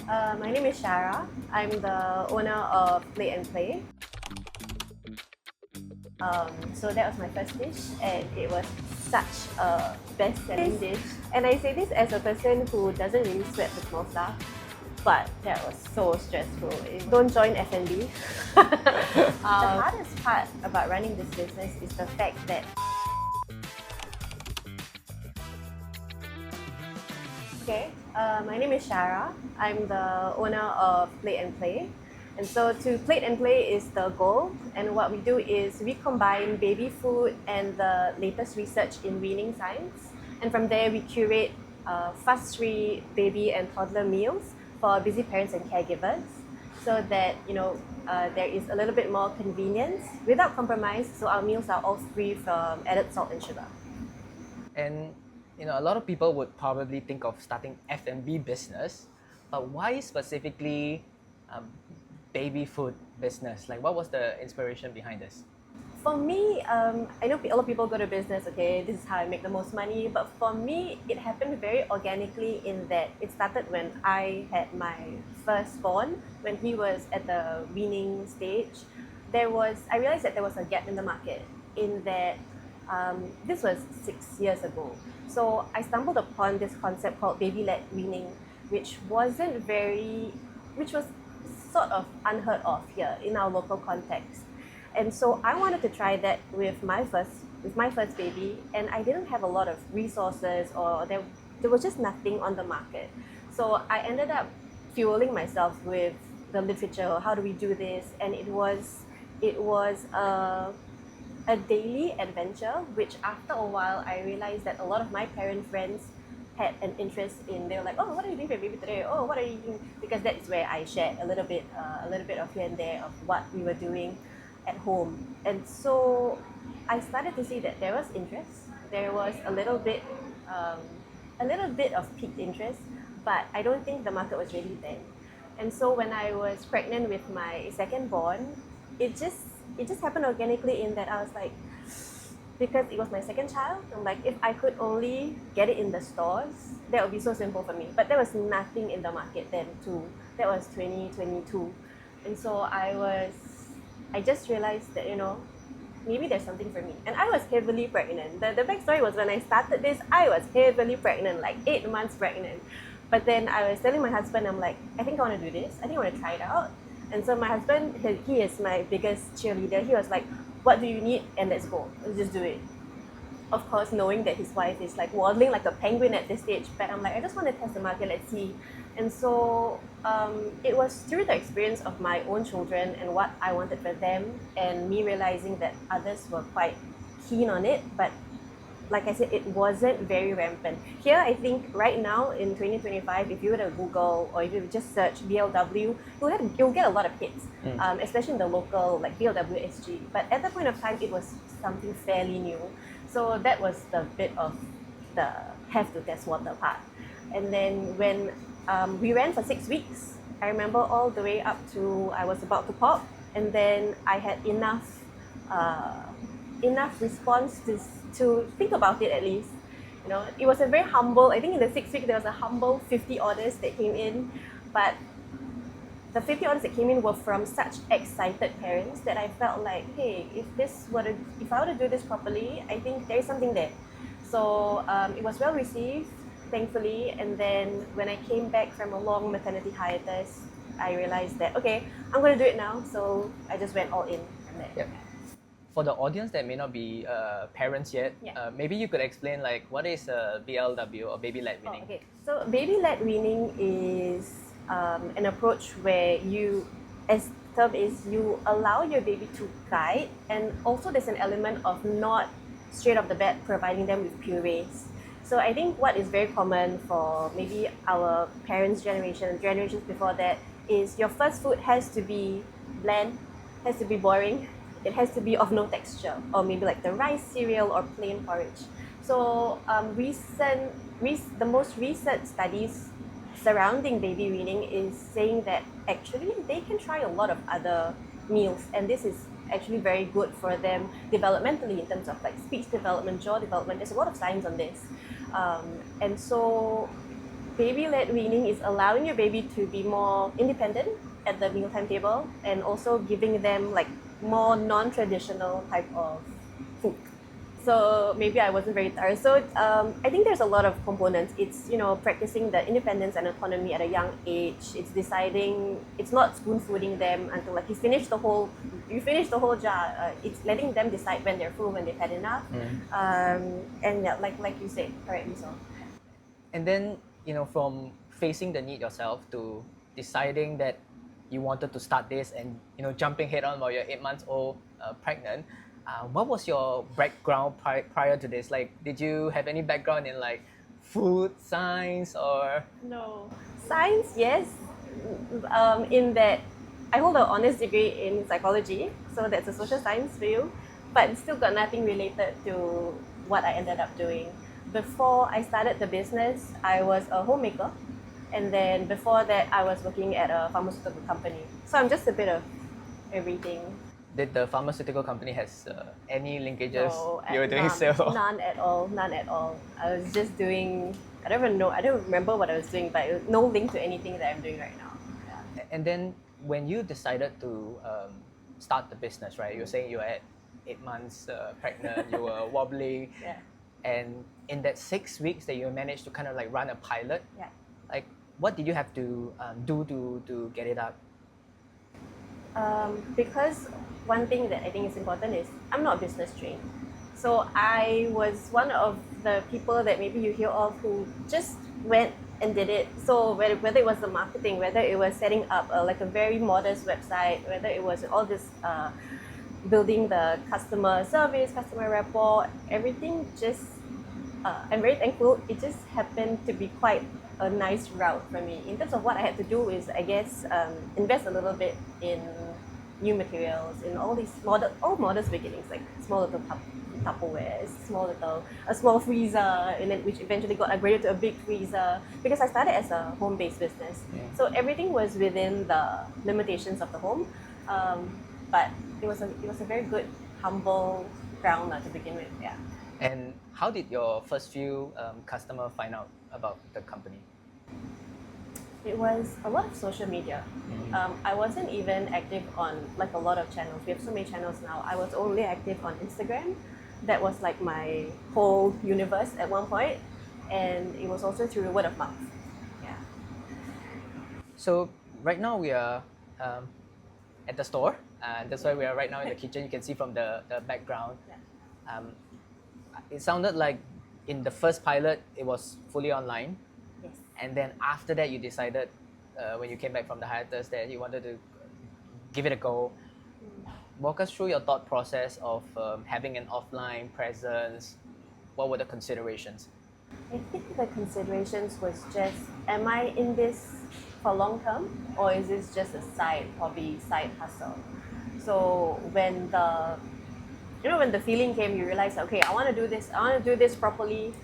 My name is Shara. I'm the owner of Play and Play. So that was my first dish, and it was such a best-selling dish. And I say this as a person who doesn't really sweat the small stuff, but that was so stressful. Don't join F&B. The hardest part about running this business is the fact that my name is Shara. I'm the owner of Plate and Play. And so to Plate and Play is the goal. And what we do is we combine baby food and the latest research in weaning science. And from there, we curate fuss-free baby and toddler meals for busy parents and caregivers, so that there is a little bit more convenience without compromise. So our meals are all free from added salt and sugar. And a lot of people would probably think of starting F&B business, but why specifically baby food business? Like, what was the inspiration behind this? For me, I know a lot of people go to business, okay, this is how I make the most money. But for me, it happened very organically in that it started when I had my firstborn, when he was at the weaning stage. I realized that there was a gap in the market in that this was 6 years ago. So I stumbled upon this concept called baby-led-weaning, which was sort of unheard of here in our local context. And so I wanted to try that with my first baby, and I didn't have a lot of resources, or there was just nothing on the market. So I ended up fueling myself with the literature. How do we do this? And it was a daily adventure, which after a while I realized that a lot of my parent friends had an interest in. They were like, oh, what are you doing for your baby today? Oh, what are you doing? Because that's where I shared a little bit of here and there of what we were doing at home. And so I started to see that there was interest. There was a little bit of piqued interest, but I don't think the market was really there. And so when I was pregnant with my second born, it just happened organically in that I was like, because it was my second child, I'm like, if I could only get it in the stores, that would be so simple for me. But there was nothing in the market then too. That was 2022. And so I just realized that, maybe there's something for me. And I was heavily pregnant. The backstory was, when I started this, I was heavily pregnant, like 8 months pregnant. But then I was telling my husband, I'm like, I think I want to do this. I think I want to try it out. And so my husband, he is my biggest cheerleader. He was like, what do you need? And let's go. Let's just do it. Of course, knowing that his wife is like waddling like a penguin at this stage. But I'm like, I just want to test the market. Let's see. And so it was through the experience of my own children and what I wanted for them, and me realizing that others were quite keen on it, but like I said, it wasn't very rampant. Here, I think right now in 2025, if you were to Google or if you just search BLW, you'll get a lot of hits, especially in the local, like BLW SG. But at that point of time, it was something fairly new. So that was the bit of the have to test water part. And then when we ran for 6 weeks, I remember all the way up to I was about to pop, and then I had enough response to think about it at least. It was a very humble, I think in the 6 weeks there was a humble 50 orders that came in, but the 50 orders that came in were from such excited parents that I felt like, hey, if I were to do this properly, I think there is something there. So it was well received, thankfully. And then when I came back from a long maternity hiatus, I realized that, okay, I'm going to do it now. So I just went all in from there. Yep. For the audience that may not be parents yet, maybe you could explain like what is BLW or baby-led-weaning? Okay, so baby-led-weaning is an approach where you, as the term is, you allow your baby to guide, and also there's an element of not straight off the bat providing them with purees. So I think what is very common for maybe our parents' generation and generations before that is your first food has to be bland, has to be boring, it has to be of no texture, or maybe like the rice cereal or plain porridge. So the most recent studies surrounding baby weaning is saying that actually they can try a lot of other meals, and this is actually very good for them developmentally in terms of like speech development, jaw development. There's a lot of science on this, and so baby-led weaning is allowing your baby to be more independent at the mealtime table and also giving them like more non-traditional type of food. So maybe I wasn't very thorough. So I think there's a lot of components. It's practicing the independence and autonomy at a young age. It's deciding. It's not spoon feeding them until like you finish the whole jar. It's letting them decide when they're full, when they've had enough. And yeah, like you said, correctly so. And then, from facing the need yourself to deciding that you wanted to start this and, jumping head on while you're 8 months old, pregnant, what was your background prior to this? Like, did you have any background in like food science or? No. Science, yes. In that I hold an honors degree in psychology, so that's a social science field, but it's still got nothing related to what I ended up doing. Before I started the business, I was a homemaker, and then before that, I was working at a pharmaceutical company. So I'm just a bit of everything. Did the pharmaceutical company has any linkages? No, You were doing none, sales? none at all. None at all. I was just doing. I don't even know. I don't remember what I was doing, but no link to anything that I'm doing right now. Yeah. And then when you decided to start the business, right? You're saying you were at 8 months pregnant, you were wobbling, Yeah. and in that 6 weeks that you managed to kind of like run a pilot, Yeah. like what did you have to do to get it out? Because one thing that I think is important is I'm not business trained. So I was one of the people that maybe you hear of who just went and did it. So whether it was the marketing, whether it was setting up like a very modest website, whether it was all this building the customer service, customer rapport, everything just, I'm very thankful. It just happened to be quite a nice route for me. In terms of what I had to do is, I guess, invest a little bit in new materials, in all these all modest beginnings, like small little Tupperware, a small freezer, and then which eventually got upgraded to a big freezer because I started as a home-based business. Yeah. So everything was within the limitations of the home, but it was a very good, humble ground to begin with. Yeah. And how did your first few customer find out about the company? It was a lot of social media. I wasn't even active on like a lot of channels. We have so many channels now. I was only active on Instagram. That was like my whole universe at one point, and it was also through word of mouth. Yeah. So right now we are at the store. That's why we are right now in the kitchen. You can see from the background. Yeah. It sounded like in the first pilot it was fully online. Yes. And then after that, you decided when you came back from the hiatus that you wanted to give it a go. Walk us through your thought process of having an offline presence. What were the considerations? I think the considerations was just, am I in this for long term, or is this just a side hobby, side hustle? So when the feeling came, you realize, okay, I want to do this properly.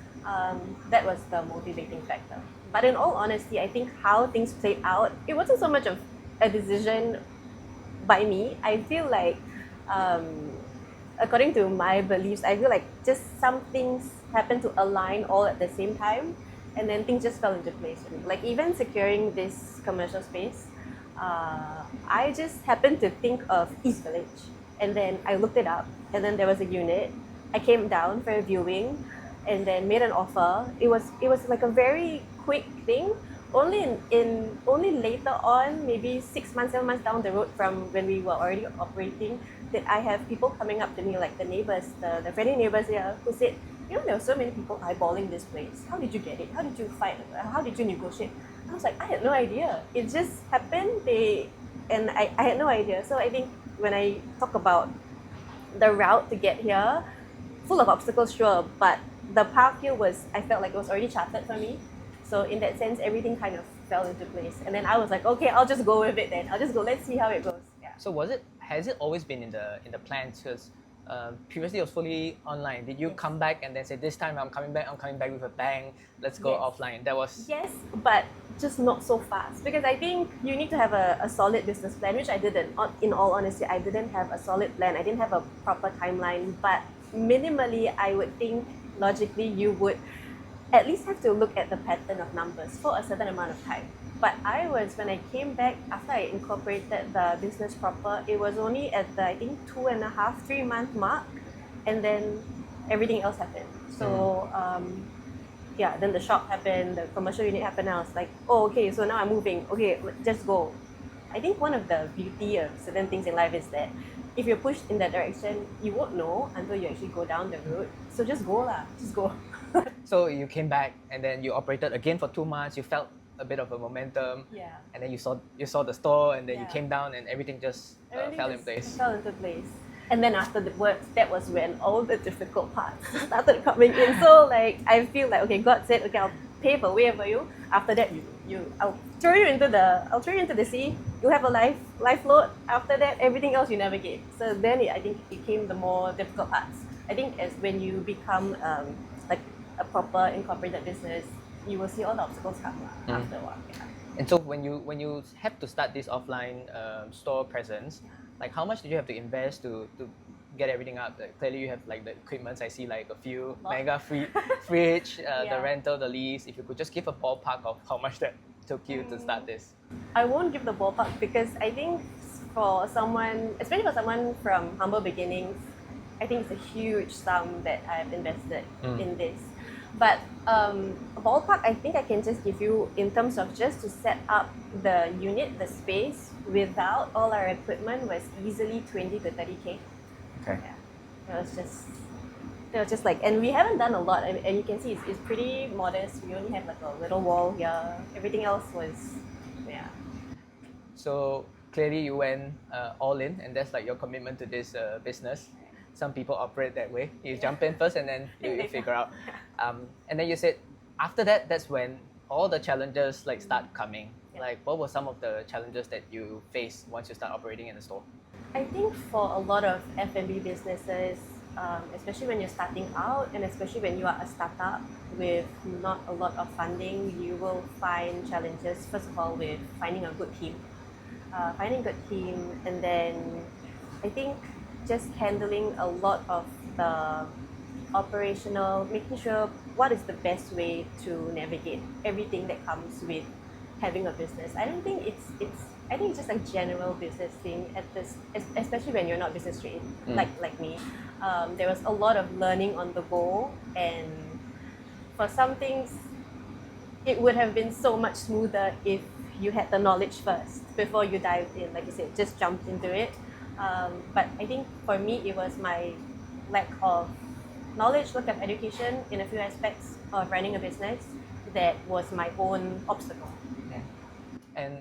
That was the motivating factor. But in all honesty, I think how things played out, it wasn't so much of a decision by me. I feel like, according to my beliefs, I feel like just some things happened to align all at the same time, and then things just fell into place for me. Like even securing this commercial space, I just happened to think of East Village, and then I looked it up, and then there was a unit. I came down for a viewing, and then made an offer. It was like a very quick thing. Only later on, maybe 6 months, 7 months down the road from when we were already operating, that I have people coming up to me, like the neighbors, the friendly neighbors here, who said, there were so many people eyeballing this place. How did you get it? How did you fight? How did you negotiate? I was like, I had no idea. It just happened. I had no idea. So I think when I talk about the route to get here, full of obstacles, sure, but the path here I felt like it was already charted for me. So in that sense, everything kind of fell into place. And then I was like, okay, I'll just go with it then. I'll just go, let's see how it goes. Yeah. So has it always been in the plans? Because previously it was fully online. Did you Yes. come back and then say, this time I'm coming back with a bang, let's go Yes. offline? That was... Yes, but just not so fast. Because I think you need to have a solid business plan, which I didn't. In all honesty, I didn't have a solid plan. I didn't have a proper timeline. But minimally, I would think logically you would at least have to look at the pattern of numbers for a certain amount of time. But when I came back, after I incorporated the business proper, it was only at the, I think, 2.5, 3 month mark, and then everything else happened. So, yeah, then the shop happened, the commercial unit happened, and I was like, oh, okay, so now I'm moving. Okay, just go. I think one of the beauty of certain things in life is that if you're pushed in that direction, you won't know until you actually go down the road. So just go lah, just go. So you came back and then you operated again for 2 months. You felt a bit of a momentum, Yeah. and then you saw the store, and then you Yeah. came down, and everything just Everything fell in just place. fell into place. And then after the work, that was when all the difficult parts started coming in. So like I feel like, okay, God said, okay, I'll pave a way for you. After that, I'll throw you into the sea. You have a life float. After that, everything else you navigate. So then I think it became the more difficult parts. I think as when you become like a proper incorporated business, you will see all the obstacles come after a while. Yeah. And so when you have to start this offline store presence, like how much did you have to invest to get everything up? Like, clearly you have like the equipment. I see like a few mega fridge, the Yeah. rental, the lease. If you could just give a ballpark of how much that took you to start this. I won't give the ballpark because I think for someone, especially for someone from humble beginnings, I think it's a huge sum that I've invested in this. But a ballpark, I think I can just give you in terms of just to set up the unit, the space, without all our equipment was easily 20 to 30K. Okay. Yeah. It was just like, and we haven't done a lot, and you can see it's pretty modest. We only have like a little wall here. Everything else was, yeah. So clearly you went all in, and that's like your commitment to this business. Some people operate that way. You jump in first, and then you figure out. And then you said after that, that's when all the challenges like start coming. Yeah. Like, what were some of the challenges that you faced once you start operating in the store? I think for a lot of F&B businesses, especially when you're starting out and especially when you are a startup with not a lot of funding, you will find challenges, first of all, with finding a good team. And then I think just handling a lot of the operational, making sure what is the best way to navigate everything that comes with having a business. I don't think I think it's just a general business thing at this, especially when you're not business trained, like me. There was a lot of learning on the go, and for some things, it would have been so much smoother if you had the knowledge first before you dived in. Like you said, just jumped into it. But I think for me, it was my lack of knowledge, lack of education in a few aspects of running a business that was my own obstacle. And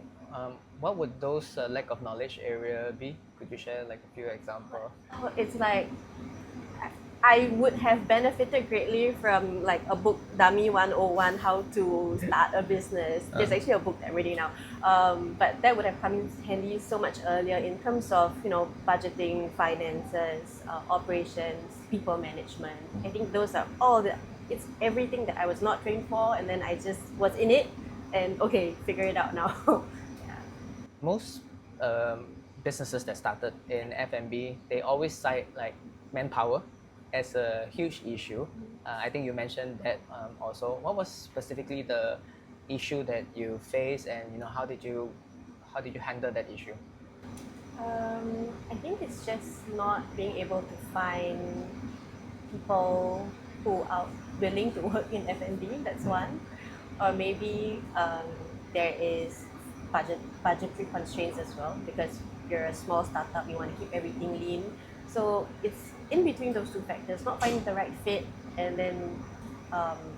what would those lack of knowledge area be? Could you share like a few examples? It's like I would have benefited greatly from like a book, Dummy 101, How to Start a Business. There's actually a book that I'm reading now. But that would have come in handy so much earlier in terms of, budgeting, finances, operations, people management. I think those are it's everything that I was not trained for, and then I just was in it and okay, figure it out now. Yeah. Most businesses that started in F&B, they always cite like manpower as a huge issue. I think you mentioned that also. What was specifically the issue that you faced, and how did you handle that issue? I think it's just not being able to find people who are willing to work in F&B. That's one, or maybe there is budgetary constraints as well, because you're a small startup, you want to keep everything lean. So it's in between those two factors, not finding the right fit, and then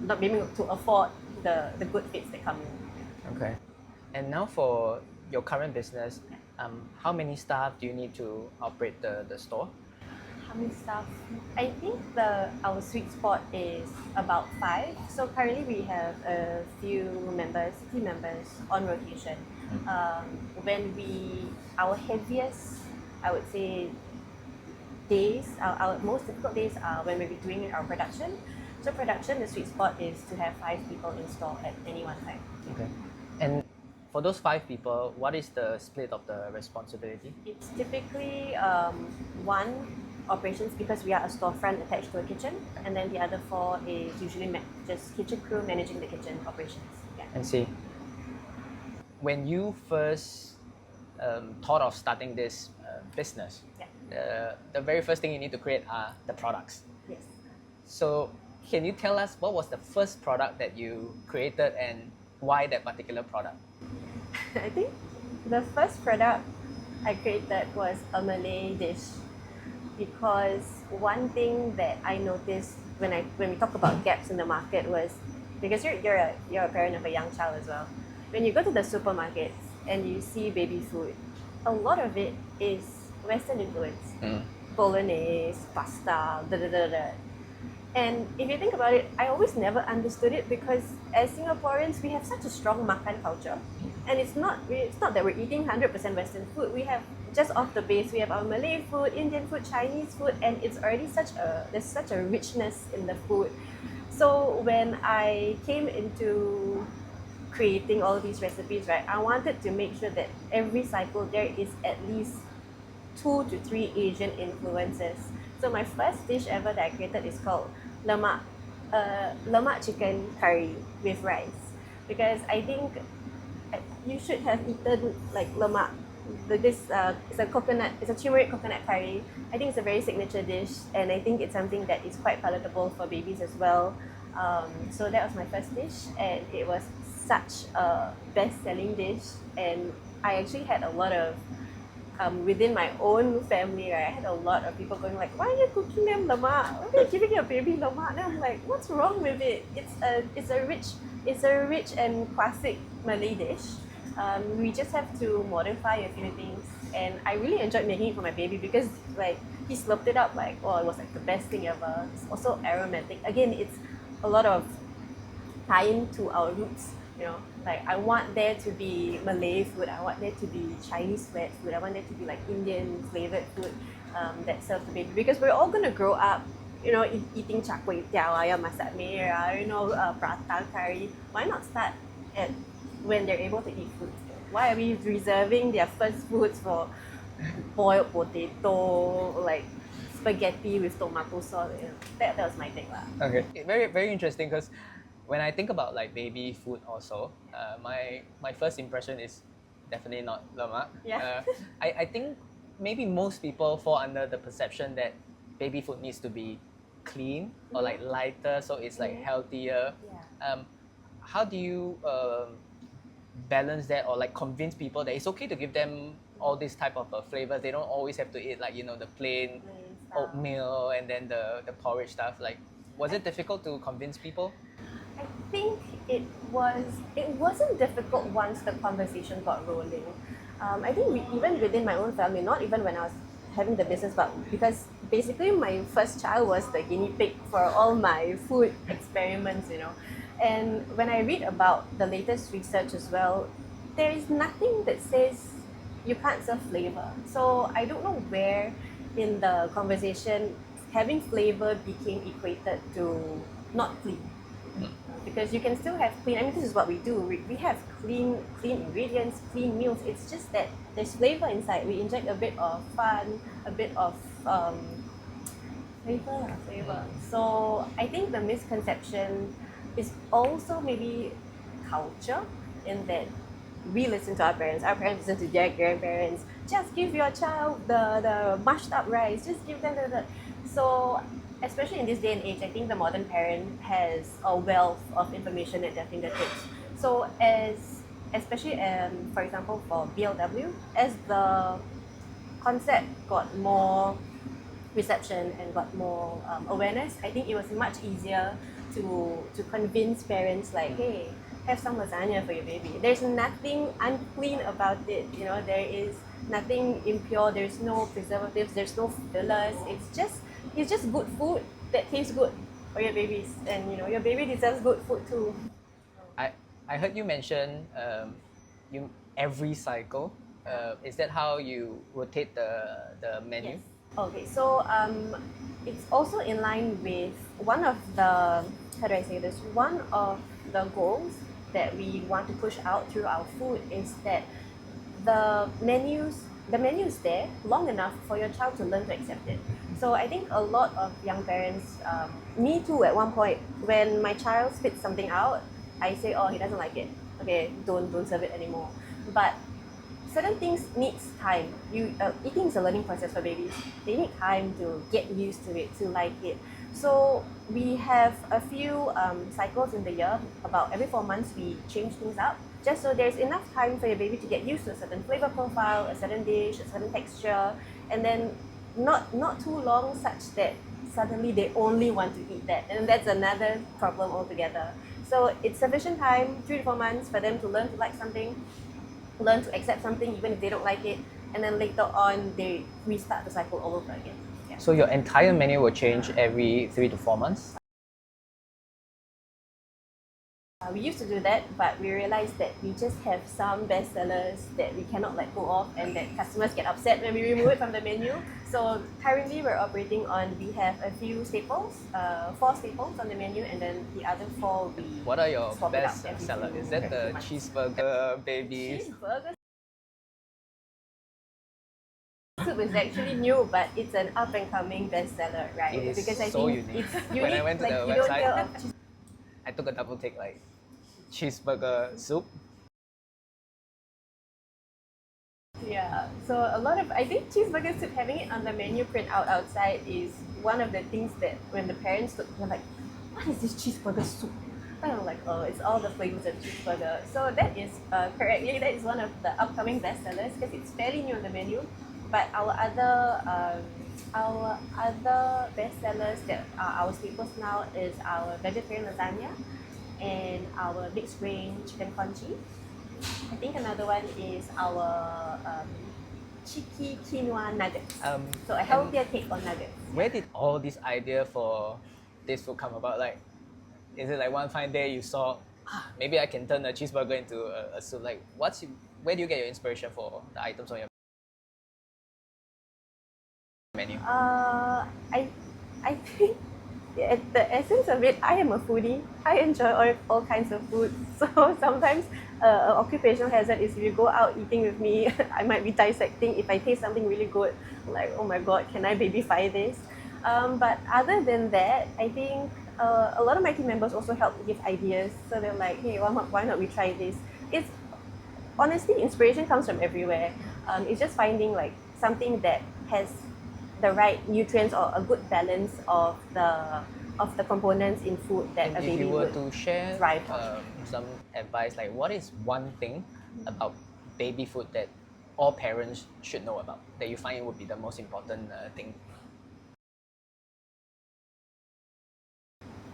not being able to afford the good fits that come in. Okay. And now for your current business, how many staff do you need to operate the store? How many staff? I think our sweet spot is about 5. So currently we have a few team members on rotation. Our heaviest, I would say, days, our most difficult days are when we're doing our production. So production, the sweet spot is to have 5 people in store at any one time. Okay. And for those 5 people, what is the split of the responsibility? It's typically one operations because we are a storefront attached to a kitchen, and then the other 4 is usually just kitchen crew managing the kitchen operations. Yeah. And see, when you first thought of starting this business, the very first thing you need to create are the products. Yes. So can you tell us what was the first product that you created and why that particular product? I think the first product I created was a Malay dish, because one thing that I noticed when we talk about gaps in the market was, because you're a parent of a young child as well. When you go to the supermarkets and you see baby food, a lot of it is Western influence. Bolognese, pasta, da da da da. And if you think about it, I always never understood it, because as Singaporeans, we have such a strong makan culture. And it's not that we're eating 100% Western food. We have, just off the base, we have our Malay food, Indian food, Chinese food, and it's already there's such a richness in the food. So when I came into creating all these recipes, right, I wanted to make sure that every cycle there is at least 2 to 3 Asian influences. So my first dish ever that I created is called lemak chicken curry with rice, because I think you should have eaten like lemak. It's a turmeric coconut curry. I think it's a very signature dish, and I think it's something that is quite palatable for babies as well. So that was my first dish, and it was such a best-selling dish, and I actually had a lot of within my own family, right, I had a lot of people going like, why are you cooking them lemak? Why are you giving your baby lemak? And I'm like, what's wrong with it? It's a rich and classic Malay dish. We just have to modify a few things, and I really enjoyed making it for my baby because like he slurped it up like, oh, it was like the best thing ever. It's also aromatic. Again, it's a lot of tying to our roots. You know, like I want there to be Malay food, I want there to be Chinese food, I want there to be like Indian flavored food that serves the baby, because we're all gonna grow up, you know, eating char kway teow, ayam masak merah, you know, prata curry. Why not start at when they're able to eat food? Why are we reserving their first foods for boiled potato, like spaghetti with tomato sauce? You know, that was my thing lah. Okay, very very interesting, because when I think about like baby food also, my first impression is definitely not lemak. Yeah. I think maybe most people fall under the perception that baby food needs to be clean or like lighter, so it's like healthier. Yeah. How do you balance that, or like convince people that it's okay to give them all these type of flavors? They don't always have to eat like, you know, the plain oatmeal and then the porridge stuff. Like, was it difficult to convince people? I think it wasn't difficult once the conversation got rolling. I think even within my own family, not even when I was having the business, but because basically my first child was the guinea pig for all my food experiments, you know. And when I read about the latest research as well, there is nothing that says you can't serve flavor. So I don't know where in the conversation having flavor became equated to not clean. Because you can still have clean, I mean, this is what we do. We have clean ingredients, clean meals. It's just that there's flavor inside. We inject a bit of fun, a bit of flavor. So I think the misconception is also maybe culture, in that we listen to our parents listen to their grandparents. Just give your child the mashed up rice, just give them the. So especially in this day and age, I think the modern parent has a wealth of information at their fingertips. So especially for example for BLW, as the concept got more reception and got more awareness, I think it was much easier to convince parents like, hey, have some lasagna for your baby. There's nothing unclean about it, you know, there is nothing impure, there's no preservatives, there's no fillers. It's just good food that tastes good for your babies, and you know your baby deserves good food too. I heard you mention you every cycle. Is that how you rotate the menu? Yes. Okay, so it's also in line with one of the, how do I say this? One of the goals that we want to push out through our food is that the menu's there long enough for your child to learn to accept it. So I think a lot of young parents, me too at one point, when my child spits something out, I say, oh, he doesn't like it. Okay, don't serve it anymore. But certain things needs time. Eating is a learning process for babies. They need time to get used to it, to like it. So we have a few cycles in the year. About every 4 months, we change things up, just so there's enough time for your baby to get used to a certain flavor profile, a certain dish, a certain texture, and then not too long such that suddenly they only want to eat that, and that's another problem altogether. So it's sufficient time, 3 to 4 months, for them to learn to like something, learn to accept something even if they don't like it, and then later on they restart the cycle all over again. Yeah. So your entire menu will change every 3 to 4 months? We used to do that, but we realized that we just have some bestsellers that we cannot let go of, and that customers get upset when we remove it from the menu. So currently we're operating on, we have a few staples, 4 staples on the menu, and then the other 4 we What are your swap it best out every seller? few Is that the months. cheeseburger babies? Cheeseburger soup is actually new, but it's an up and coming bestseller, right? It is because I so think unique. it's unique. When I went to like the you don't website, hear of cheese. I took a double take, like cheeseburger soup. Yeah, so a lot of, I think cheeseburger soup, having it on the menu print out outside is one of the things that when the parents look, they're like, what is this cheeseburger soup? And I'm like, oh, it's all the flavors of cheeseburger. So that is correctly, that is one of the upcoming bestsellers because it's fairly new on the menu. But our other bestsellers that are our staples now is our vegetarian lasagna and our mixed grain chicken congee. I think another one is our cheeky quinoa nuggets. So a healthier take on nuggets. Where did all this idea for this food come about? Like, is it like one fine day you saw, maybe I can turn a cheeseburger into a soup? Like, where do you get your inspiration for the items on your menu? I think at the essence of it, I am a foodie. I enjoy all kinds of food. So sometimes an occupational hazard is if you go out eating with me, I might be dissecting. If I taste something really good, like, oh my god, can I babyfy this? But other than that, I think a lot of my team members also help give ideas. So they're like, hey, why not we try this? It's honestly, inspiration comes from everywhere. It's just finding like something that has the right nutrients or a good balance of the components in food that And a if baby you were would to share thrive on. some advice, like what is one thing about baby food that all parents should know about, that you find would be the most important thing?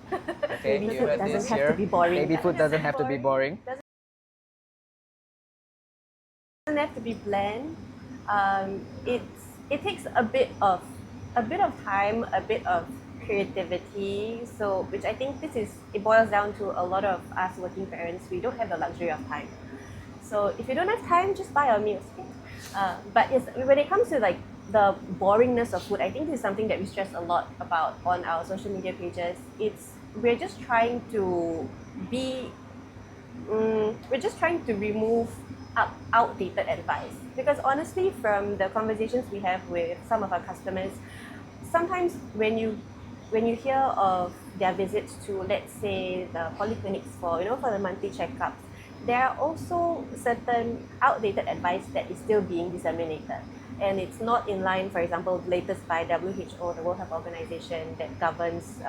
Okay, Baby you food heard doesn't this have here. to be boring. Baby food doesn't have to be boring. Doesn't have to be bland. It takes a bit of time, a bit of creativity. So, which I think it boils down to a lot of us working parents. We don't have the luxury of time. So if you don't have time, just buy our meals. But yes, when it comes to like the boringness of food, I think this is something that we stress a lot about on our social media pages. We're just trying to be we're just trying to remove outdated advice, because honestly, from the conversations we have with some of our customers, sometimes when you hear of their visits to, let's say, the polyclinics for the monthly checkups, there are also certain outdated advice that is still being disseminated, and it's not in line, for example, latest by WHO, the World Health Organization, that governs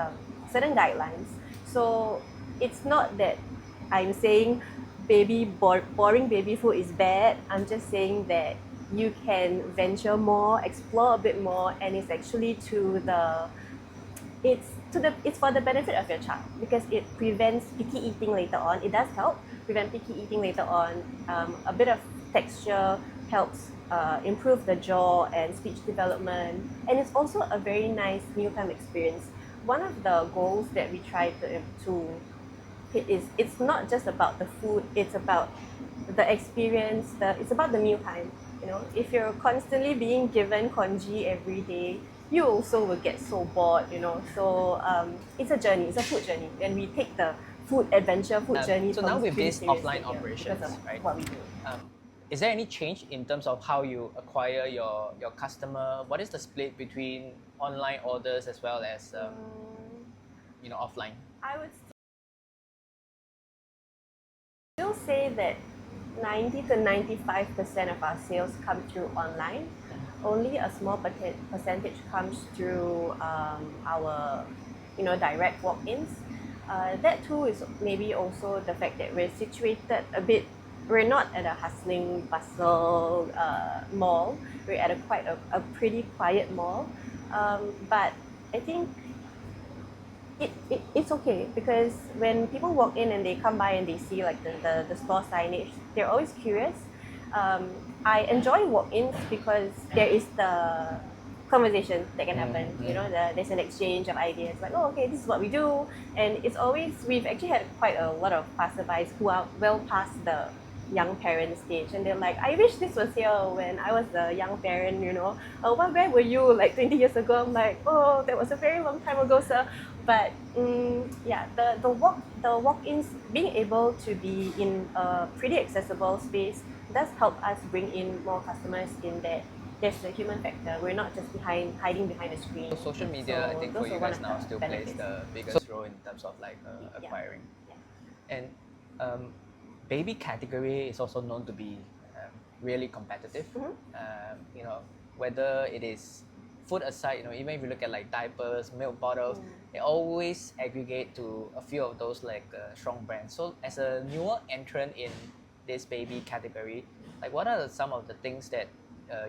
certain guidelines. So it's not that I'm saying boring baby food is bad. I'm just saying that you can venture more, explore a bit more, and it's actually it's for the benefit of your child, because it prevents picky eating later on. It does help prevent picky eating later on. A bit of texture helps improve the jaw and speech development, and it's also a very nice mealtime experience. One of the goals that we try to it's not just about the food, it's about the experience, it's about the mealtime. If you're constantly being given congee every day, you also will get so bored. So it's a journey, it's a food journey, and we take the food adventure, food journey. So now with pretty these seriously offline here operations, because of right? what we do. is there any change in terms of how you acquire your customer? What is the split between online orders as well as offline? I would still say that 90 to 95% of our sales come through online. Only a small percentage comes through our direct walk-ins. That too is maybe also the fact that we're situated a bit. We're not at a hustling bustle mall. We're at a pretty quiet mall. But I think it's okay, because when people walk in and they come by and they see like the store signage, they're always curious. I enjoy walk-ins because there is the conversation that can happen. There's an exchange of ideas, like, oh, okay, this is what we do. And it's always, we've actually had quite a lot of passerbys who are well past the young parent stage, and they're like, I wish this was here when I was a young parent, where were you like 20 years ago? I'm like, oh, that was a very long time ago, sir. But yeah, the walk-ins, being able to be in a pretty accessible space does help us bring in more customers, in that there's a human factor. We're not just hiding behind a screen. Social media, I think for you guys now still plays the biggest role in terms of like acquiring. Yeah. And baby category is also known to be really competitive. Whether it is food aside, even if you look at like diapers, milk bottles, they always aggregate to a few of those like strong brands. So as a newer entrant in this baby category, like what are some of the things that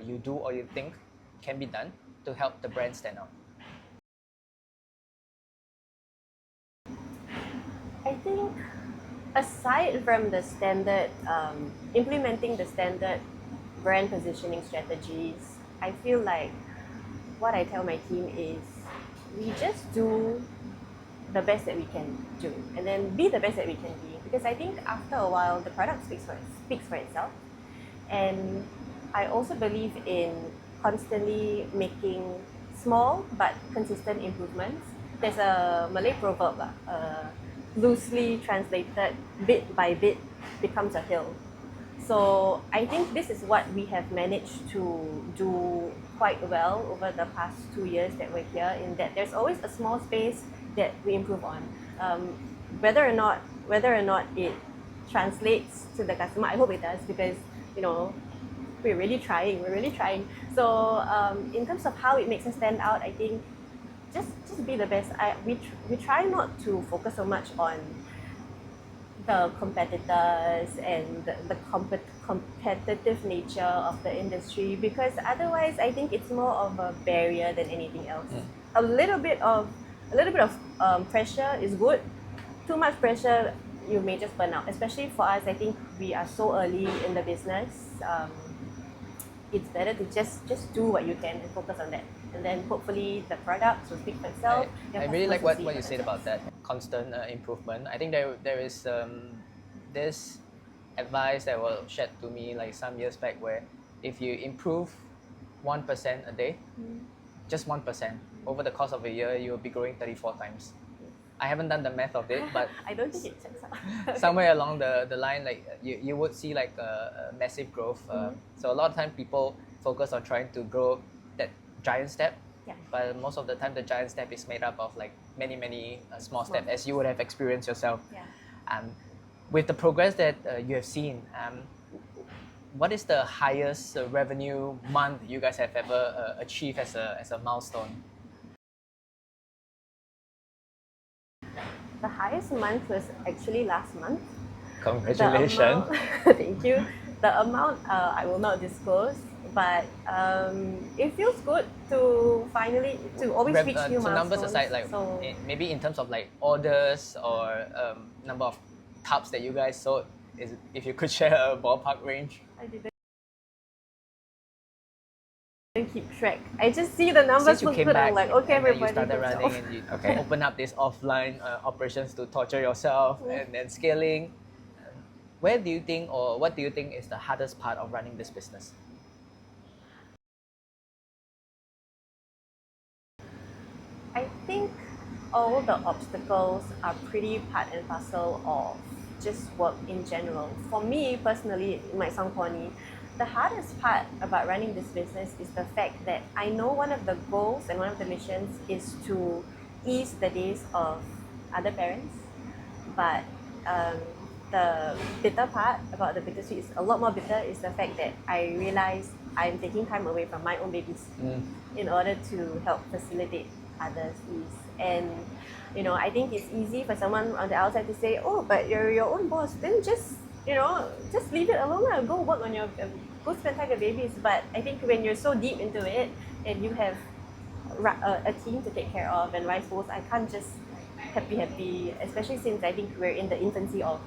you do or you think can be done to help the brand stand out? I think aside from the standard, implementing the standard brand positioning strategies, I feel like what I tell my team is, we just do the best that we can do, and then be the best that we can be. Because I think after a while, the product speaks for itself. And I also believe in constantly making small but consistent improvements. There's a Malay proverb, loosely translated, bit by bit becomes a hill. So I think this is what we have managed to do quite well over the past 2 years that we're here, in that there's always a small space that we improve on. Whether or not it translates to the customer, I hope it does, because we're really trying. So in terms of how it makes us stand out, I think just be the best. We try not to focus so much on the competitors and the competitive nature of the industry, because otherwise I think it's more of a barrier than anything else. A little bit of pressure is good. Too much pressure, you may just burn out. Especially for us, I think we are so early in the business. It's better to just do what you can and focus on that, and then hopefully the products will speak for itself. I really like what you said about that constant improvement. I think there is this advice that was shared to me like some years back, where if you improve 1% a day, just 1%, over the course of a year, you will be growing 34 times. I haven't done the math of it, but I don't think it checks out. somewhere along the line, like you would see like a massive growth. So a lot of time people focus on trying to grow that giant step, but most of the time the giant step is made up of like many small steps, as you would have experienced yourself. With the progress that you have seen, what is the highest revenue month you guys have ever achieved as a milestone? The highest month was actually last month. Congratulations. Thank you. The amount I will not disclose, but it feels good to finally always reach new milestones. So numbers aside, like maybe in terms of like orders or number of tubs that you guys sold, if you could share a ballpark range. I didn't keep track. I just see the numbers look good. I'm like, okay, everybody. You started running and you open up this offline operations to torture yourself, and then scaling. What do you think is the hardest part of running this business? I think all the obstacles are pretty part and parcel of just work in general. For me personally, it might sound corny. The hardest part about running this business is the fact that I know one of the goals and one of the missions is to ease the days of other parents, but um, the bitter part about the bittersweet is a lot more bitter is the fact that I realize I'm taking time away from my own babies in order to help facilitate others' ease. And I think it's easy for someone on the outside to say, "Oh, but you're your own boss. Then just just leave it alone. Go work on your go spend time with babies." But I think when you're so deep into it and you have a team to take care of and vice versa, I can't just happy, especially since I think we're in the infancy of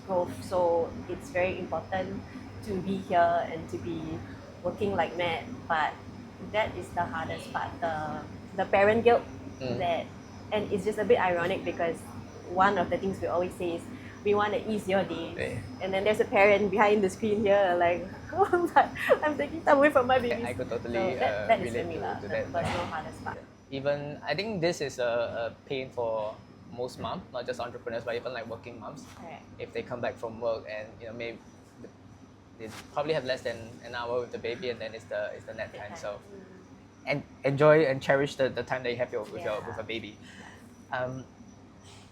growth. So it's very important to be here and to be working like mad. But that is the hardest part, the parent guilt that, and it's just a bit ironic because one of the things we always say is we want to ease your days. And then there's a parent behind the screen here like, oh, but I'm taking time away from my babies. I could totally so that is relate for me to the that. personal hardest part. Even I think this is a pain for most moms, not just entrepreneurs, but even like working moms. Correct. If they come back from work and maybe they probably have less than an hour with the baby, and then it's the nap time. So and enjoy and cherish the time that you have with a baby.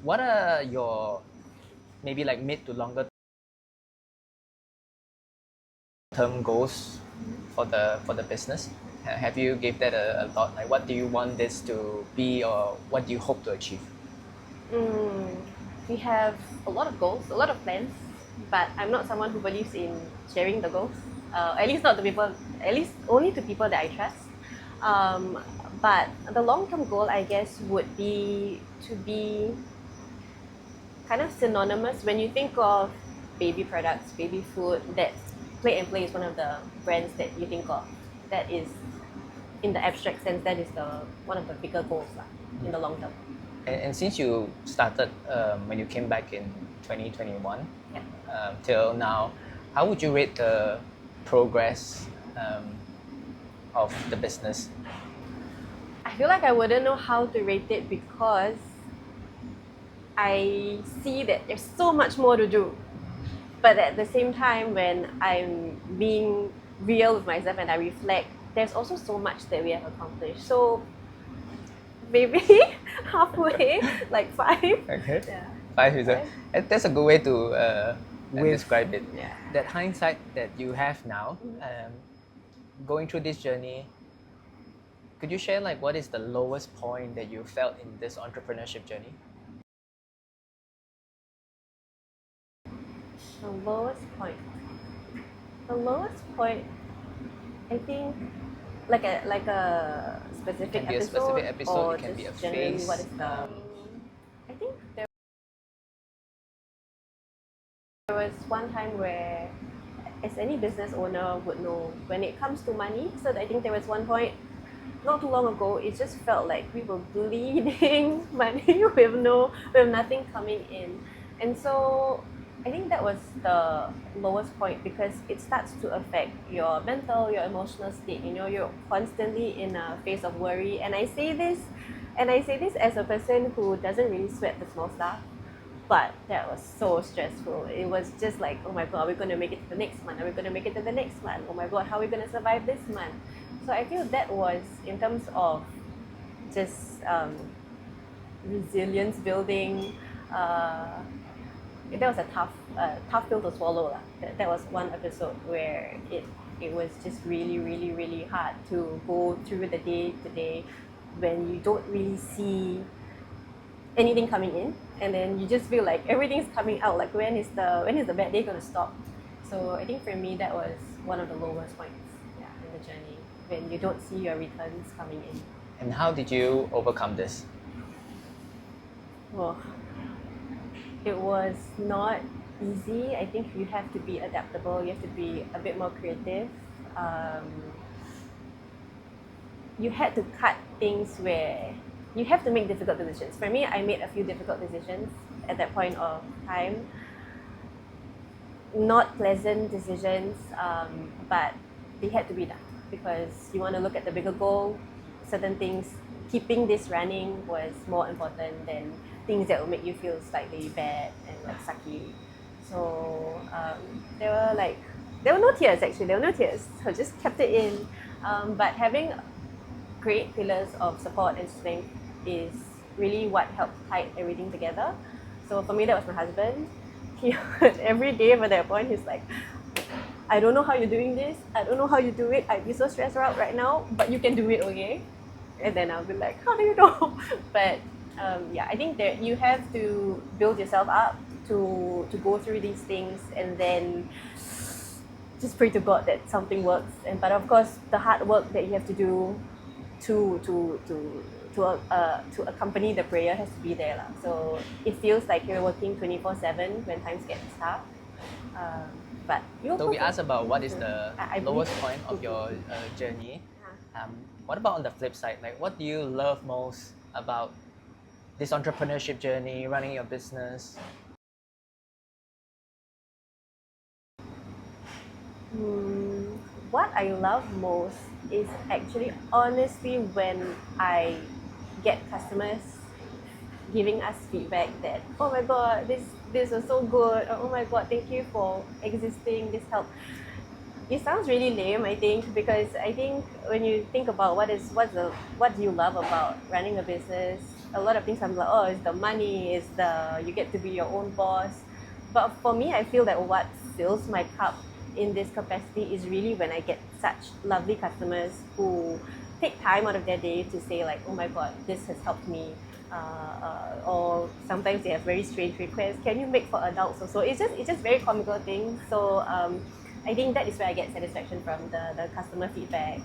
What are your maybe like mid to longer term goals for the business? Have you gave that a thought? Like, what do you want this to be, or what do you hope to achieve? We have a lot of goals, a lot of plans, but I'm not someone who believes in sharing the goals. At least not to people. At least only to people that I trust. But the long-term goal, I guess, would be to be kind of synonymous when you think of baby products, baby food. That Play and Play is one of the brands that you think of. That is, in the abstract sense, that is one of the bigger goals in the long term. And since you started when you came back in 2021 Yeah. Till now, how would you rate the progress of the business? I feel like I wouldn't know how to rate it because I see that there's so much more to do. But at the same time, when I'm being real with myself and I reflect, there's also so much that we have accomplished. So maybe halfway, like 5. Okay. Yeah. 5 is that's a good way to describe it. Yeah. That hindsight that you have now, going through this journey, could you share like what is the lowest point that you felt in this entrepreneurship journey? The lowest point. The lowest point, I think, like a specific Can be a episode, specific episode, or it can be a just generally phase. what is the. I think there was one time where, as any business owner would know, when it comes to money. So I think there was one point, not too long ago, it just felt like we were bleeding money with nothing coming in, and so I think that was the lowest point because it starts to affect your mental, your emotional state. You're constantly in a phase of worry, and I say this as a person who doesn't really sweat the small stuff. But that was so stressful. It was just like, oh my god, are we going to make it to the next month? Are we going to make it to the next month? Oh my god, how are we going to survive this month? So I feel that was, in terms of just resilience building, that was a tough pill to swallow. That was one episode where it was just really, really, really hard to go through the day to day when you don't really see anything coming in, and then you just feel like everything's coming out. Like when is the bad day gonna stop? So I think for me that was one of the lowest points, in the journey, when you don't see your returns coming in. And how did you overcome this? Well, it was not easy. I think you have to be adaptable. You have to be a bit more creative. You had to cut things where you have to make difficult decisions. For me, I made a few difficult decisions at that point of time. Not pleasant decisions, but they had to be done because you want to look at the bigger goal. Certain things keeping this running was more important than things that will make you feel slightly bad and like sucky. So there were no tears actually. There were no tears. So I just kept it in. But having great pillars of support and strength is really what helped tie everything together. So for me, that was my husband. He every day for that point, he's like, I don't know how you're doing this. I don't know how you do it. I'd be so stressed out right now, but you can do it, okay? And then I'll be like, how do you know? But yeah, I think that you have to build yourself up to go through these things, and then just pray to God that something works. And but of course, the hard work that you have to do to accompany the prayer has to be there lah. So it feels like you're working 24/7 when times get tough. But you'll So we asked about what is the I lowest believe- point of your journey. Uh, What about on the flip side? Like, what do you love most about this entrepreneurship journey, running your business? What I love most is actually honestly when I get customers giving us feedback that, oh my god, this was so good, or oh my god, thank you for existing, this helped. It sounds really lame, I think, because I think when you think about what do you love about running a business, a lot of things I'm like, oh, it's the money, it's the you get to be your own boss. But for me, I feel that what fills my cup in this capacity is really when I get such lovely customers who take time out of their day to say like, oh my god, this has helped me. Or sometimes they have very strange requests. Can you make for adults also? It's just very comical things. So I think that is where I get satisfaction from the customer feedback,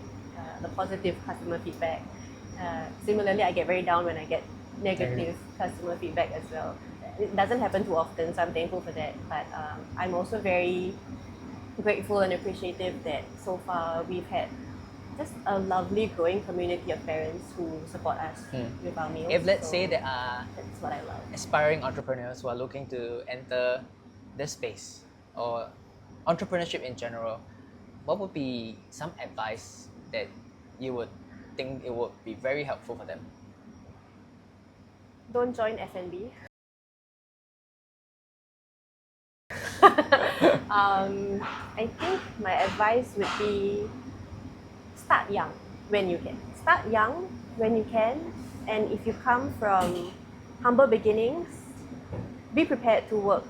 the positive customer feedback. Similarly, I get very down when I get negative customer feedback as well. It doesn't happen too often, so I'm thankful for that. But I'm also very grateful and appreciative that so far we've had just a lovely growing community of parents who support us with our meals. If let's So say there are that's what I love. aspiring entrepreneurs who are looking to enter this space or entrepreneurship in general, what would be some advice that you would think it would be very helpful for them? Don't join F&B. I think my advice would be start young when you can. Start young when you can, and if you come from humble beginnings, be prepared to work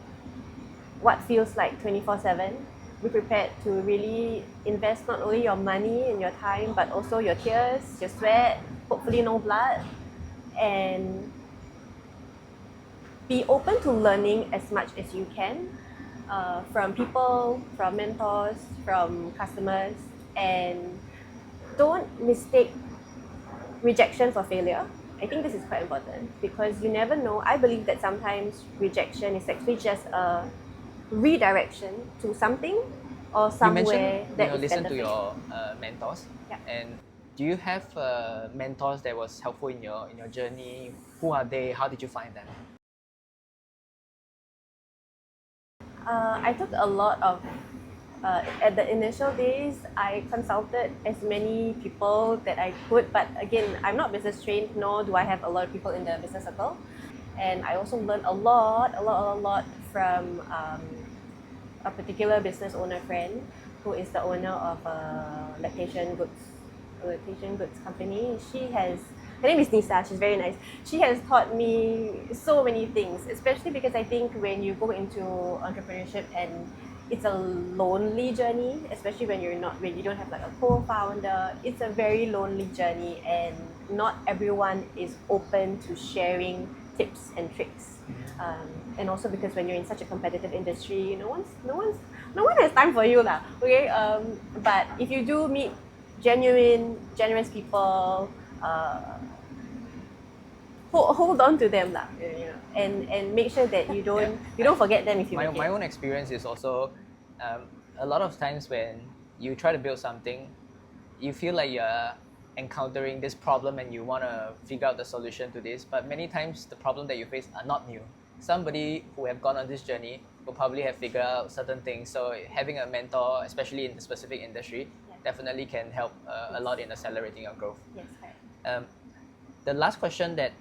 what feels like 24/7. Be prepared to really invest not only your money and your time, but also your tears, your sweat, hopefully no blood, and be open to learning as much as you can from people, from mentors, from customers, and don't mistake rejection for failure. I think this is quite important because you never know. I believe that sometimes rejection is actually just a redirection to something or You somewhere mentioned that is listen better to for you. your mentors, Yeah. and do you have mentors that was helpful in your journey? Who are they? How did you find them? I took a lot of at the initial days, I consulted as many people that I could, but again, I'm not business trained, nor do I have a lot of people in the business circle. And I also learned a lot from a particular business owner friend who is the owner of a lactation goods company. Her name is Nisa. She's very nice. She has taught me so many things, especially because I think when you go into entrepreneurship and it's a lonely journey, especially when you don't have like a co-founder. It's a very lonely journey, and not everyone is open to sharing tips and tricks. And also because when you're in such a competitive industry, no one has time for you lah. Okay, but if you do meet genuine, generous people, hold on to them lah, and make sure that you don't forget them if you make My it. own experience is also a lot of times when you try to build something, you feel like you're encountering this problem and you want to figure out the solution to this, but many times the problem that you face are not new. Somebody who have gone on this journey will probably have figured out certain things. So having a mentor, especially in the specific industry, Yeah. definitely can help a lot in accelerating your growth. Yes, correct. Um, the last question that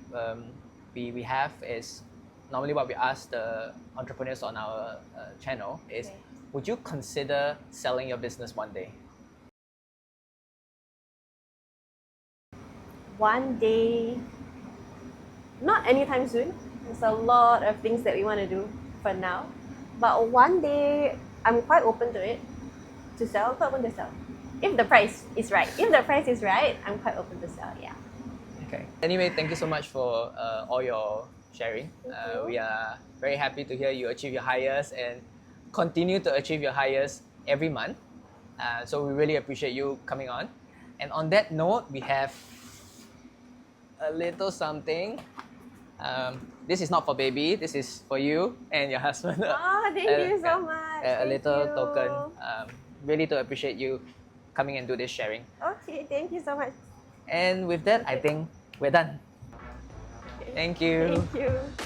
we have is normally what we ask the entrepreneurs on our channel is, Okay. would you consider selling your business one day? One day, not anytime soon. There's a lot of things that we want to do for now. But one day, I'm quite open to it. To sell, quite open to sell. If the price is right. If the price is right, I'm quite open to sell, yeah. Okay. Anyway, thank you so much for all your sharing. you. We are very happy to hear you achieve your highest and continue to achieve your highest every month. So we really appreciate you coming on. And on that note, we have a little something. This is not for baby. This is for you and your husband. Oh, thank you so much. A Thank little you. token. Really to appreciate you coming and do this sharing. Okay, thank you so much. And with that, I think we're done. Thank you. Thank you.